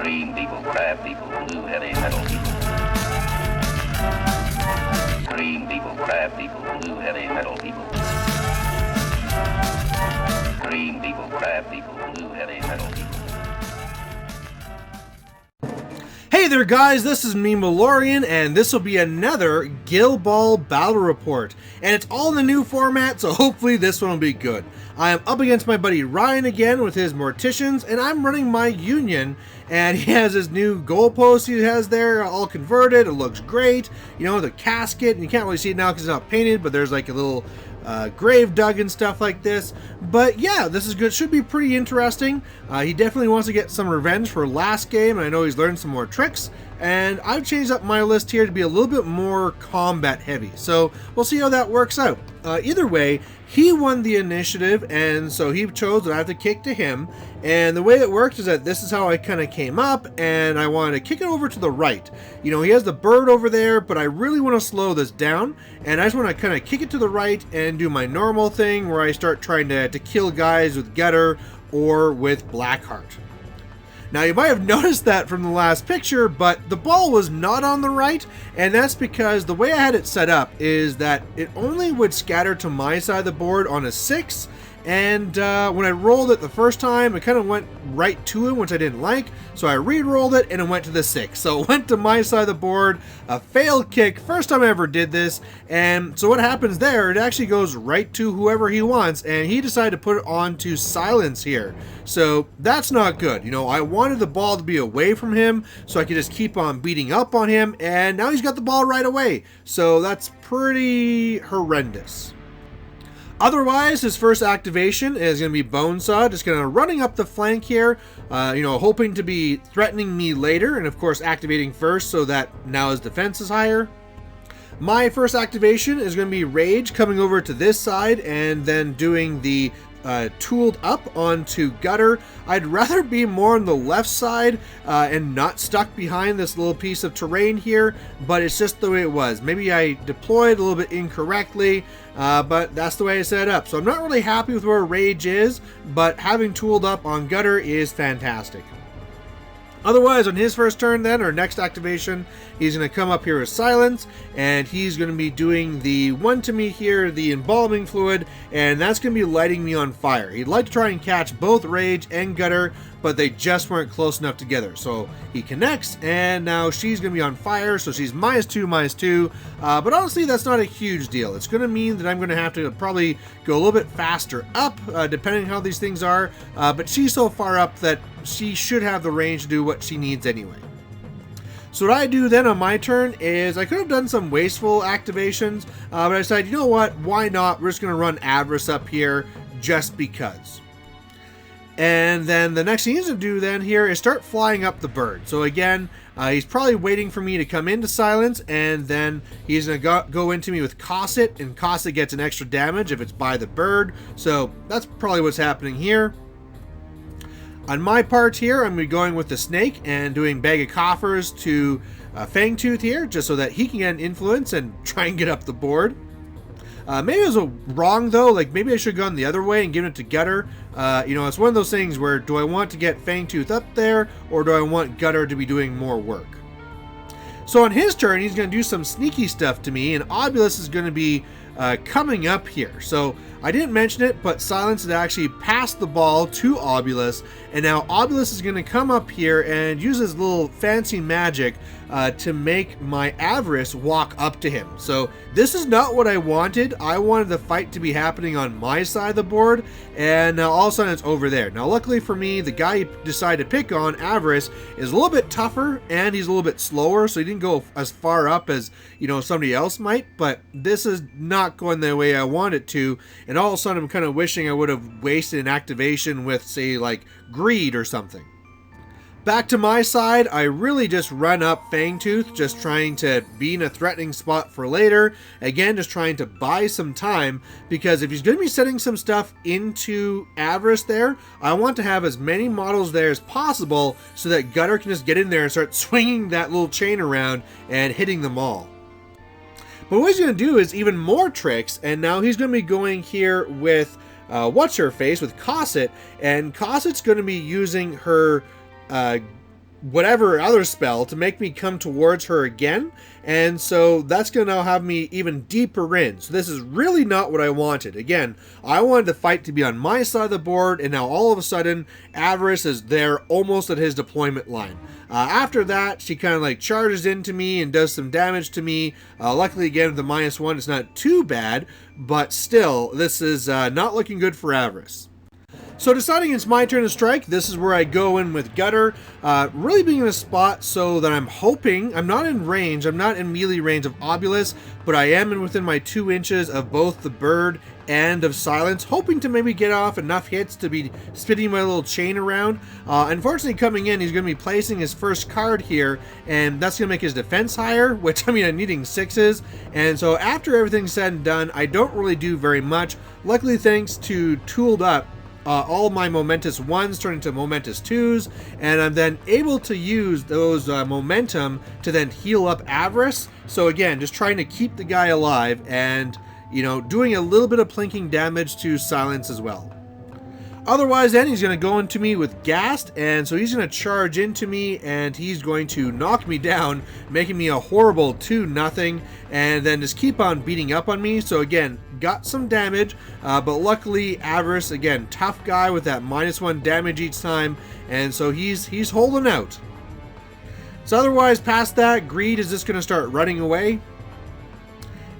Green people, crab people, blue heavy metal people. Green people, crab people, blue heavy metal people. Green people, crab people, blue heavy metal people. Hey there guys, this is me, Malorian, and this will be another Guild Ball Battle Report. And it's all in the new format, so hopefully this one will be good. I am up against my buddy Ryan again with his Morticians, and I'm running my Union, and he has his new goalpost he has there, all converted. It looks great. You know, the casket, and you can't really see it now because it's not painted, but there's like a little grave dug and stuff like this. But yeah, this is good. Should be pretty interesting. He definitely wants to get some revenge for last game, and I know he's learned some more tricks. And I've changed up my list here to be a little bit more combat heavy. So we'll see how that works out. Either way, he won the initiative, and so he chose that I have to kick to him. And the way it works is that this is how I kind of came up, and I wanted to kick it over to the right. You know, he has the bird over there, but I really want to slow this down, and I just want to kind of kick it to the right and do my normal thing where I start trying to kill guys with Gutter or with Blackheart. Now, you might have noticed that from the last picture, but the ball was not on the right, and that's because the way I had it set up is that it only would scatter to my side of the board on a 6, and when I rolled it the first time, it kind of went right to him, which I didn't like, so I re-rolled it, and it went to the 6. So it went to my side of the board, a failed kick, first time I ever did this, and so what happens there, it actually goes right to whoever he wants, and he decided to put it on to silence here. So that's not good. You know, I wanted the ball to be away from him so I could just keep on beating up on him, and now he's got the ball right away. So that's pretty horrendous. Otherwise, his first activation is going to be Bonesaw, just kind of running up the flank here, you know, hoping to be threatening me later, and of course activating first so that now his defense is higher. My first activation is going to be Rage, coming over to this side and then doing the tooled up onto Gutter. I'd rather be more on the left side and not stuck behind this little piece of terrain here, but it's just the way it was. Maybe I deployed a little bit incorrectly, but that's the way I set it up. So I'm not really happy with where Rage is, but having tooled up on Gutter is fantastic. Otherwise, on his first turn then, or next activation, he's going to come up here with Silence, and he's going to be doing the one to me here, the Embalming Fluid, and that's going to be lighting me on fire. He'd like to try and catch both Rage and Gutter, but they just weren't close enough together. So he connects, and now she's going to be on fire, so she's -2/-2, but honestly, that's not a huge deal. It's going to mean that I'm going to have to probably go a little bit faster up, depending on how these things are, but she's so far up that she should have the range to do what she needs anyway. So what I do then on my turn is I could have done some wasteful activations, but I decided, you know what, why not? We're just going to run Avarice up here just because. And then the next thing he's going to do then here is start flying up the bird. So again, he's probably waiting for me to come into Silence, and then he's going to go into me with Cosset, and Cosset gets an extra damage if it's by the bird. So that's probably what's happening here. On my part here, I'm going to be going with the Snake and doing Bag of Coffers to Fangtooth here, just so that he can get an influence and try and get up the board. Maybe it was wrong though, like maybe I should have gone the other way and given it to Gutter. You know, it's one of those things where do I want to get Fangtooth up there, or do I want Gutter to be doing more work? So on his turn, he's going to do some sneaky stuff to me, and Obulus is going to be coming up here. So I didn't mention it, but Silence had actually passed the ball to Obulus, and now Obulus is going to come up here and use his little fancy magic to make my Avarice walk up to him. So this is not what I wanted. I wanted the fight to be happening on my side of the board, and now all of a sudden it's over there. Now luckily for me, the guy he decided to pick on, Avarice, is a little bit tougher, and he's a little bit slower, so he didn't go as far up as, you know, somebody else might, but this is not going the way I want it to, and all of a sudden I'm kind of wishing I would have wasted an activation with, say, like Greed or something. Back to my side, I really just run up Fangtooth, just trying to be in a threatening spot for later. Again, just trying to buy some time, because if he's going to be setting some stuff into Avarice there, I want to have as many models there as possible so that Gutter can just get in there and start swinging that little chain around and hitting them all. But what he's going to do is even more tricks, and now he's going to be going here with What's-Her-Face, with Cosset, and Cosset's going to be using her whatever other spell to make me come towards her again, and so that's going to now have me even deeper in. So this is really not what I wanted. Again, I wanted the fight to be on my side of the board, and now all of a sudden Avarice is there almost at his deployment line. After that, she kind of like charges into me and does some damage to me. Luckily, again, with the -1, it's not too bad, but still, this is not looking good for Avarice. So deciding it's my turn to strike, this is where I go in with Gutter, really being in a spot so that I'm hoping, I'm not in range, I'm not in melee range of Obulus, but I am in within my 2 inches of both the bird and of Silence, hoping to maybe get off enough hits to be spinning my little chain around. Unfortunately, coming in, he's going to be placing his first card here, and that's going to make his defense higher, which, I mean, I'm needing 6s, and so after everything's said and done, I don't really do very much. Luckily, thanks to Tooled Up, all my momentous 1s turn into momentous 2s, and I'm then able to use those momentum to then heal up Avarice. So again, just trying to keep the guy alive and, you know, doing a little bit of plinking damage to Silence as well. Otherwise, then he's going to go into me with Ghast, and so he's going to charge into me, and he's going to knock me down, making me a horrible 2-0, and then just keep on beating up on me. So again, got some damage, but luckily Avarice, again, tough guy with that -1 damage each time, and so he's holding out. So otherwise, past that, Greed is just going to start running away.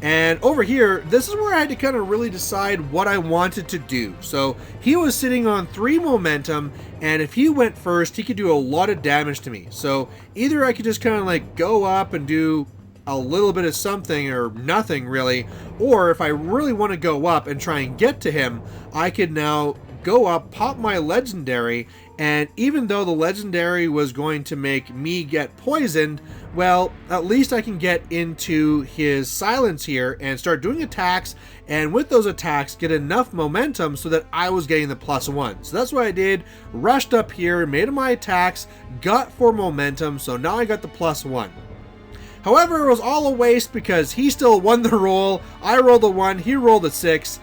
And over here, this is where I had to kind of really decide what I wanted to do. So he was sitting on 3 momentum, and if he went first, he could do a lot of damage to me. So either I could just kind of like go up and do a little bit of something or nothing really, or if I really want to go up and try and get to him, I could now go up, pop my legendary, and even though the legendary was going to make me get poisoned, well, at least I can get into his Silence here and start doing attacks, and with those attacks get enough momentum so that I was getting the +1. So that's what I did, rushed up here, made my attacks, got 4 momentum, so now I got the +1. However, it was all a waste because he still won the roll. I rolled a 1, he rolled a 6.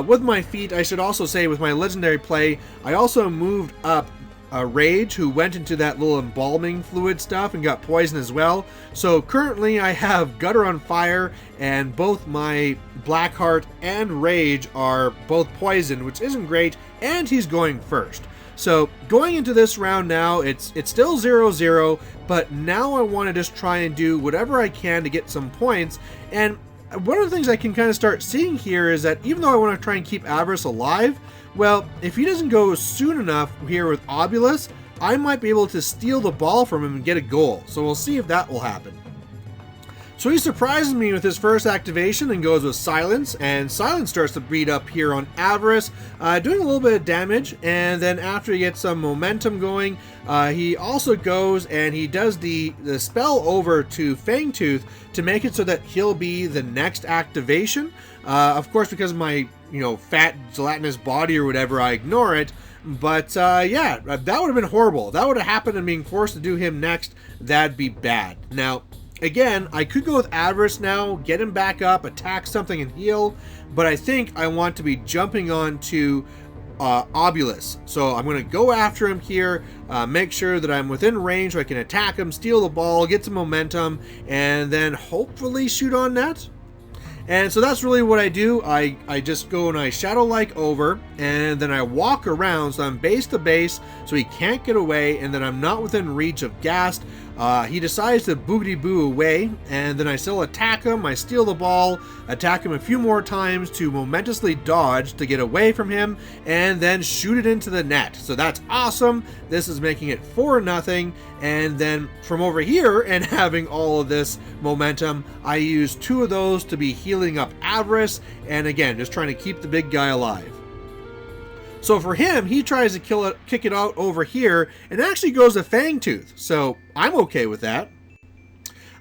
With my feat, I should also say with my legendary play, I also moved up Rage, who went into that little embalming fluid stuff and got poisoned as well. So currently I have Gutter on fire, and both my Blackheart and Rage are both poisoned, which isn't great, and he's going first. So going into this round now, it's still 0-0, but now I want to just try and do whatever I can to get some points. And one of the things I can kind of start seeing here is that even though I want to try and keep Avarice alive, well, if he doesn't go soon enough here with Obulus, I might be able to steal the ball from him and get a goal. So we'll see if that will happen. So he surprises me with his first activation and goes with Silence, and Silence starts to beat up here on Avarice, doing a little bit of damage, and then after he gets some momentum going, he also goes and he does the spell over to Fangtooth to make it so that he'll be the next activation. Of course, because of my, fat gelatinous body or whatever, I ignore it. But yeah, that would have been horrible. That would have happened and being forced to do him next, that'd be bad. Now, again, I could go with Avarice now, get him back up, attack something and heal, but I think I want to be jumping on to Obulus. So I'm going to go after him here, make sure that I'm within range so I can attack him, steal the ball, get some momentum, and then hopefully shoot on net. And so that's really what I do. I just go and I Shadow-like over, and then I walk around, so I'm base to base, so he can't get away, and then I'm not within reach of Ghast. He decides to boogity-boo away, and then I still attack him, I steal the ball, attack him a few more times to momentously dodge to get away from him, and then shoot it into the net. So that's awesome. This is making it 4-0, and then from over here and having all of this momentum, I use 2 of those to be healing up Avarice, and again, just trying to keep the big guy alive. So for him, he tries to kick it out over here, and actually goes to Fangtooth, so I'm okay with that.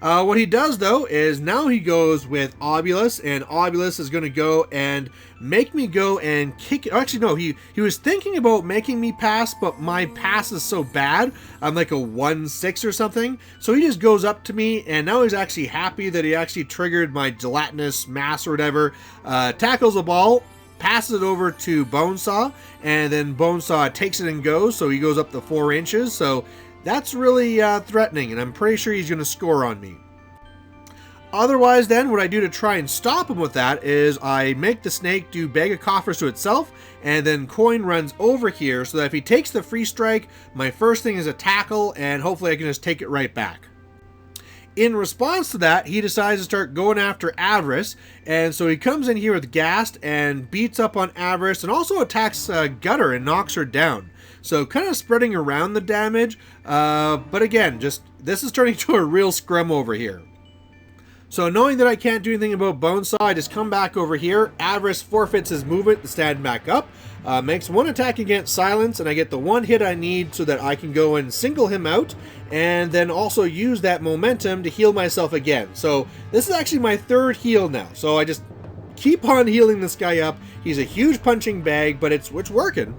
What he does, though, is now he goes with Obulus, and Obulus is going to go and make me go and kick it. Actually, no, he was thinking about making me pass, but my pass is so bad. I'm like a 1-6 or something. So he just goes up to me, and now he's actually happy that he actually triggered my gelatinous mass or whatever, tackles the ball, passes it over to Bonesaw, and then Bonesaw takes it and goes, so he goes up to 4 inches. So That's really threatening, and I'm pretty sure he's going to score on me. Otherwise then, what I do to try and stop him with that is I make the snake do bag of coffers to itself, and then coin runs over here so that if he takes the free strike, my first thing is a tackle, and hopefully I can just take it right back. In response to that, he decides to start going after Avarice, and so he comes in here with Ghast and beats up on Avarice and also attacks Gutter and knocks her down. So kind of spreading around the damage, but again, this is turning into a real scrum over here. So knowing that I can't do anything about Bonesaw, I just come back over here. Avarice forfeits his movement to stand back up, makes one attack against Silence, and I get the one hit I need so that I can go and single him out, and then also use that momentum to heal myself again. So this is actually my third heal now, so I just keep on healing this guy up. He's a huge punching bag, but it's working.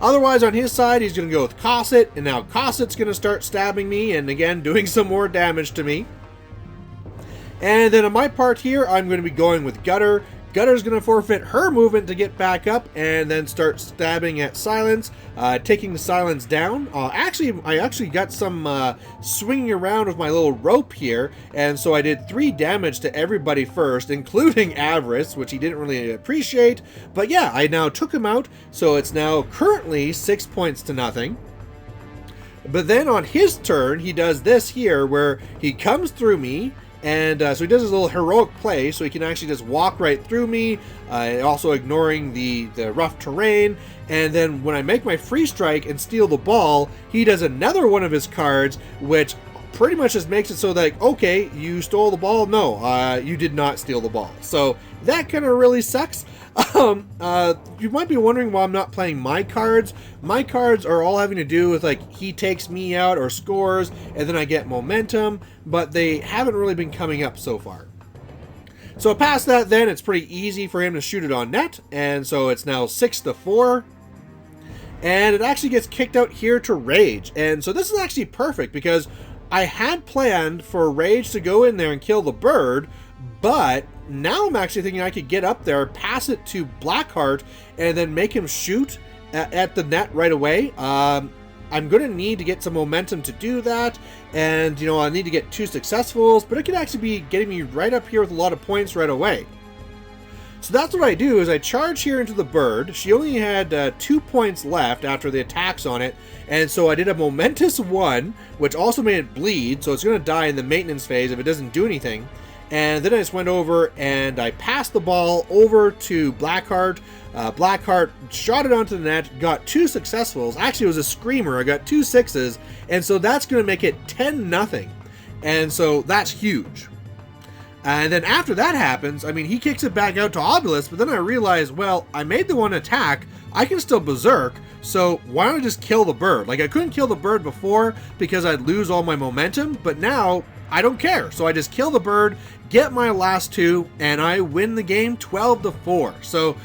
Otherwise, on his side, he's going to go with Cosset, and now Cosset's going to start stabbing me, and again, doing some more damage to me. And then on my part here, I'm going to be going with Gutter. Gutter's going to forfeit her movement to get back up and then start stabbing at Silence, taking the Silence down. I actually got some swinging around with my little rope here, and so I did 3 damage to everybody first, including Avarice, which he didn't really appreciate. But yeah, I now took him out, so it's now currently 6 points to nothing. But then on his turn, he does this here, where he comes through me, and so he does his little heroic play, so he can actually just walk right through me, also ignoring the rough terrain. And then when I make my free strike and steal the ball, he does another one of his cards, which pretty much just makes it so that, okay, you stole the ball. No, you did not steal the ball. So that kind of really sucks. You might be wondering why I'm not playing my cards. My cards are all having to do with, like, he takes me out or scores, and then I get momentum, but they haven't really been coming up so far. So past that then, it's pretty easy for him to shoot it on net, and so it's now 6-4. And it actually gets kicked out here to Rage. And so this is actually perfect, because I had planned for Rage to go in there and kill the bird, but now I'm actually thinking I could get up there, pass it to Blackheart, and then make him shoot at the net right away. I'm going to need to get some momentum to do that, and, you know, I need to get 2 successfuls, but it could actually be getting me right up here with a lot of points right away. So that's what I do, is I charge here into the bird. She only had 2 points left after the attacks on it, and so I did a momentous 1, which also made it bleed, so it's going to die in the maintenance phase if it doesn't do anything. And then I just went over and I passed the ball over to Blackheart. Blackheart shot it onto the net, got 2 successfuls. Actually, it was a screamer. I got 2 6s, and so that's going to make it 10-0. And so that's huge. And then after that happens, I mean, he kicks it back out to Obelisk, but then I realized, well, I made the 1 attack. I can still berserk, so why don't I just kill the bird? Like, I couldn't kill the bird before because I'd lose all my momentum, but now I don't care. So I just kill the bird, get my last 2, and I win the game 12-4. So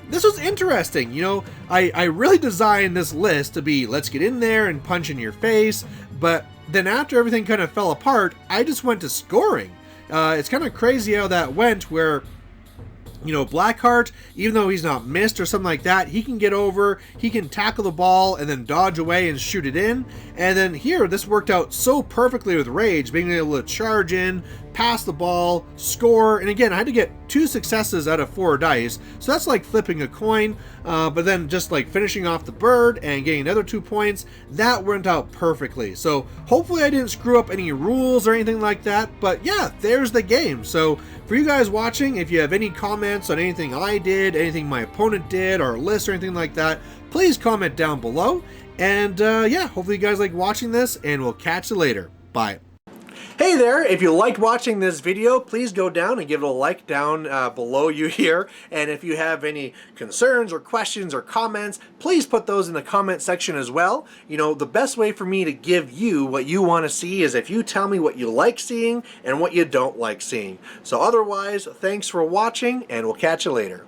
this was interesting. You know, I really designed this list to be, let's get in there and punch in your face, but then after everything kind of fell apart, I just went to scoring. It's kind of crazy how that went, where, you know, Blackheart, even though he's not missed or something like that, he can get over, he can tackle the ball and then dodge away and shoot it in. And then here, this worked out so perfectly with Rage, being able to charge in, pass the ball, score, and again, I had to get 2 successes out of 4 dice, so that's like flipping a coin, but then just like finishing off the bird and getting another 2 points, that went out perfectly. So hopefully I didn't screw up any rules or anything like that, but yeah, there's the game. So for you guys watching, if you have any comments on anything I did, anything my opponent did, or a list or anything like that, please comment down below. And yeah, hopefully you guys like watching this, and we'll catch you later. Bye. Hey there, if you liked watching this video, please go down and give it a like down below you here. And if you have any concerns or questions or comments, please put those in the comment section as well. You know, the best way for me to give you what you want to see is if you tell me what you like seeing and what you don't like seeing. So otherwise, thanks for watching, and we'll catch you later.